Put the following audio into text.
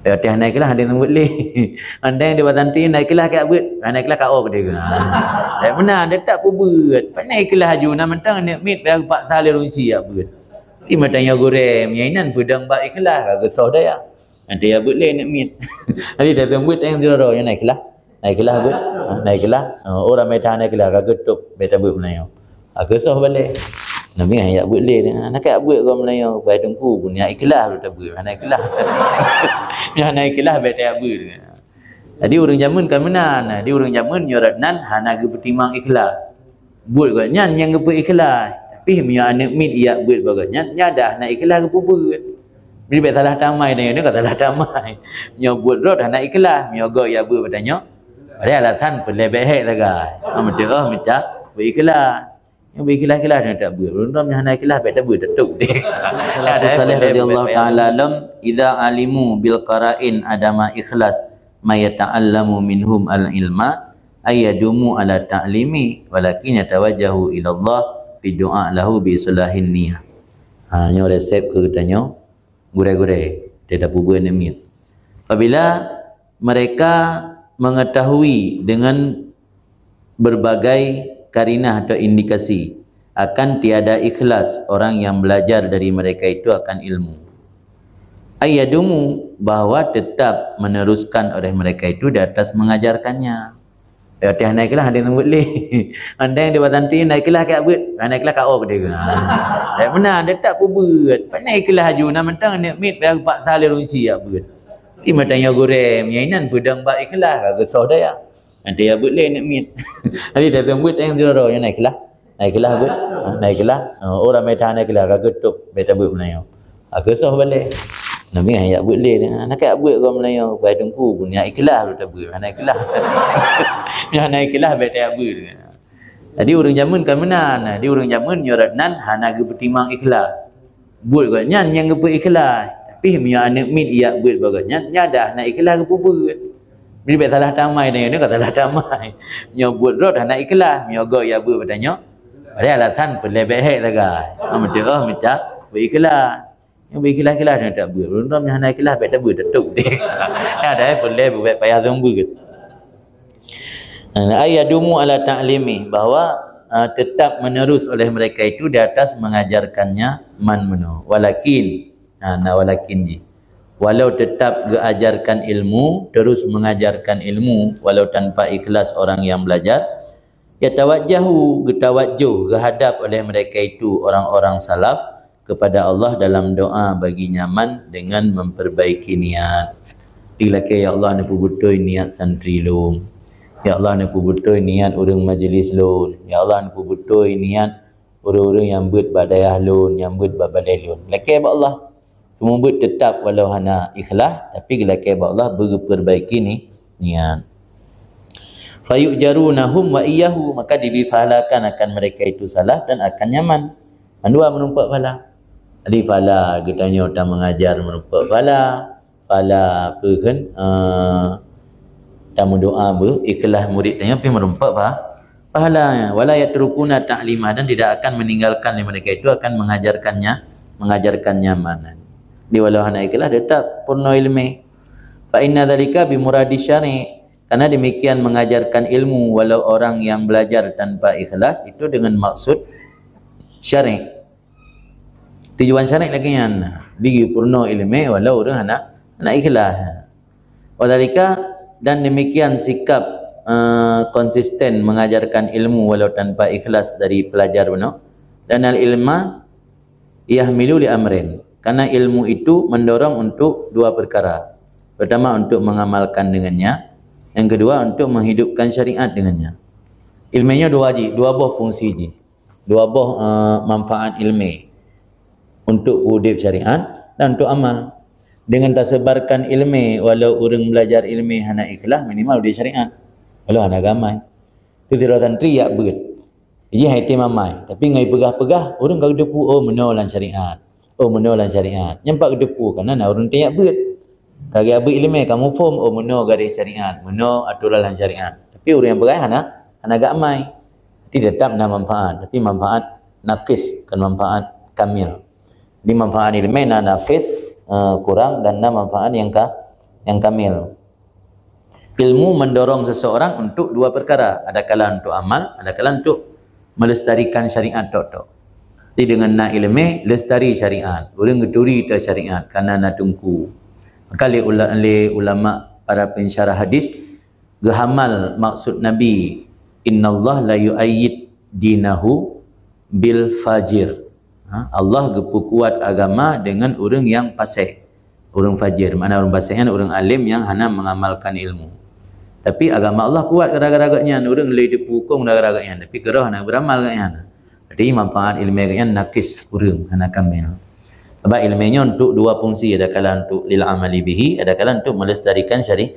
Teh naik kelas ada nombor leh. Andai dia bertanti naik kelas kat beut, naik kelas kat or dia. Tak benar dia tak buat. Pak naik kelas aju nak mentang nak mit bagi pak salir runci ya beut. Ti matanya goreng, nyainan pedang bak ikhlas gesah dia. Nanti ya beut leh nak mit. Hari dah beut yang dia yang naik kelas. Naik kelas beut. Naik kelas. Orang medan naik kelas getuk beta beut menayo. Gesah balik. Nabi ayat buat leh nak kat buat orang Melayu pai tungku pun yang ikhlas tu tak buat naik kelas. Yang naik kelas bet tak buat. Jadi orang zaman kan menan, dia orang zaman nyorat nan hana ge bertimang ikhlas. Buat kat nyan yang ge ikhlas. Tapi punya anak mit ia buat baganya nyadah nak ikhlas ge buat. Bila bet salah tamai dia kata salah tamai. Nyo buat rot hana ikhlas, nyo go ia buat padanya. Ada alasan pelebeh hek lagai. Amda minta ikhlas. Yang berkilah-kilah dia tak buat. Belum yang naik kilah tak buat tetuk dia. Salafus salih radhiyallahu taala lam idza alimu bil qara'in adama ikhlas ma yata'allamu minhum al ilma ayadumu ala ta'limi walakin yatawajjahu ila Allah bi du'a lahu bi islahin niyah. Nyo resep ke katanya gure-gure dia dah bubuh nemit. Apabila mereka mengetahui dengan berbagai karinah atau indikasi akan tiada ikhlas orang yang belajar dari mereka itu akan ilmu. Ayadumu bahwa tetap meneruskan oleh mereka itu di atas mengajarkannya. Teh naik kelas ada nombor leh. Andai dia bertanti naik kelas kat beut, naik kelas kat or dia. Tak benar dia tak buat. Pak naik kelas aju nak mentang nak mit bagi pak salir runci ya beut. Ti matanya goreng, nyainan pedang bak ikhlas gesah dia. Nanti ya buat leh nak mit. Hari dah buat yang dia yang naik kelas. Naik kelas buat. Naik kelas. Orang medan naik kelas getuk beta buat Melayu. Gesah balik. Nabi ayat buat leh nak kat buat orang Melayu pai tungku pun yang ikhlas tu tak buat. Naik kelas. Yang naik kelas beta buat. Jadi orang zaman kan menan. Dia orang zaman nyorat nan hana ge bertimang ikhlas. Buat kat nyan yang ge ikhlas. Tapi punya anak mit ia buat baganya nyadah nak ikhlas ge buat. Bila salah tamai dia kata salah tamai. Nyo buat rot nak ikhlas, nyo go ya buat padanya. Ada alasan pelebeh hek lagai. Amda minta ikhlas. Yang ikhlas-ikhlas dia tak buat. Belum yang naik ikhlas tak buat tetuk dia. Ada pelebeh buat payah zombu gitu. Ayadumu ala ta'limi bahwa tetap menerus oleh mereka itu di atas mengajarkannya man menu. Walakin walakin ji. Walau tetap mengajarkan ilmu, terus mengajarkan ilmu walau tanpa ikhlas orang yang belajar, ya tawajjahu, getawajjuh, gehadap oleh mereka itu orang-orang salaf kepada Allah dalam doa bagi nyaman dengan memperbaiki niat. Dilake ya Allah nepu butoi niat santri lum. Ya Allah nepu butoi niat urang majlis lun. Ya Allah nepu butoi niat orang-orang yang buat badayah lun, yang buat badai lun. Lake ya Allah semua buat tetap walau hana ikhlas tapi gelake Allah berperbaiki ni niat. Fayujarunahum wa iyyahu maka dibifalakan akan mereka itu salah dan akan nyaman. Dua menumpak pala. Jadi pala kitanya orang mengajar menumpak pala apa kan tamu doa ikhlas muridnya pi menumpak pahala wala yatrukuna ta'limah dan tidak akan meninggalkan mereka itu akan mengajarkannya mana. Di walau hana ikhlas tetap purna ilmi. Fa inna dzalika bi muradi syar'i. Karena demikian mengajarkan ilmu walau orang yang belajar tanpa ikhlas itu dengan maksud syar'i. Tujuan syar'i lagi yang di purna ilmi walau orang hana ikhlas. Wadalika dan demikian sikap konsisten mengajarkan ilmu walau tanpa ikhlas dari pelajar benar. Dan al ilma yahmilu li amrin. Karena ilmu itu mendorong untuk dua perkara. Pertama untuk mengamalkan dengannya. Yang kedua untuk menghidupkan syariat dengannya. Ilmunya dua buah fungsi ji. Dua buah manfaat ilmu. Untuk hidup syariat dan untuk amal. Dengan tersebarkan ilmu walau orang belajar ilmu hana ikhlas minimal di syariat. Walau hana gamai. Itu tiratan triak berat. Ia hati mamai. Tapi ngai pegah-pegah orang kau depu menolak syariat. Menolak syariat. Nyampak depu kan orang tiap berat. Kaki abu ilmu kamu form meno garis syariat, meno aturan syariat. Tapi orang yang berai hana agak amai. Tidak tetap na manfaat, tapi manfaat nakis kan manfaat kamil. Di manfaat ilmu na nakis kurang dan na manfaat yang yang kamil. Ilmu mendorong seseorang untuk dua perkara, adakala untuk amal, adakala untuk melestarikan syariat tok. Jadi dengan nak ilmu lestari syariat, orang geturi ta syariat karena nak tungku. Maka oleh ulama para pensyarah hadis gehamal maksud Nabi innallah la yu'ayyid dinahu bil fajir. Allah gepu kuat agama dengan orang yang fasik, orang fajir. Mana orang fasik kan orang alim yang hanya mengamalkan ilmu. Tapi agama Allah kuat gara-garanya orang lei dipukum gara-garanya, tapi kerah nak beramal katnya. Jadi manfaat ilmu katnya nakis kurang hanya kamil. Sebab ilmunya untuk dua fungsi, ada kala untuk lil amali bihi, ada kala untuk melestarikan syariat.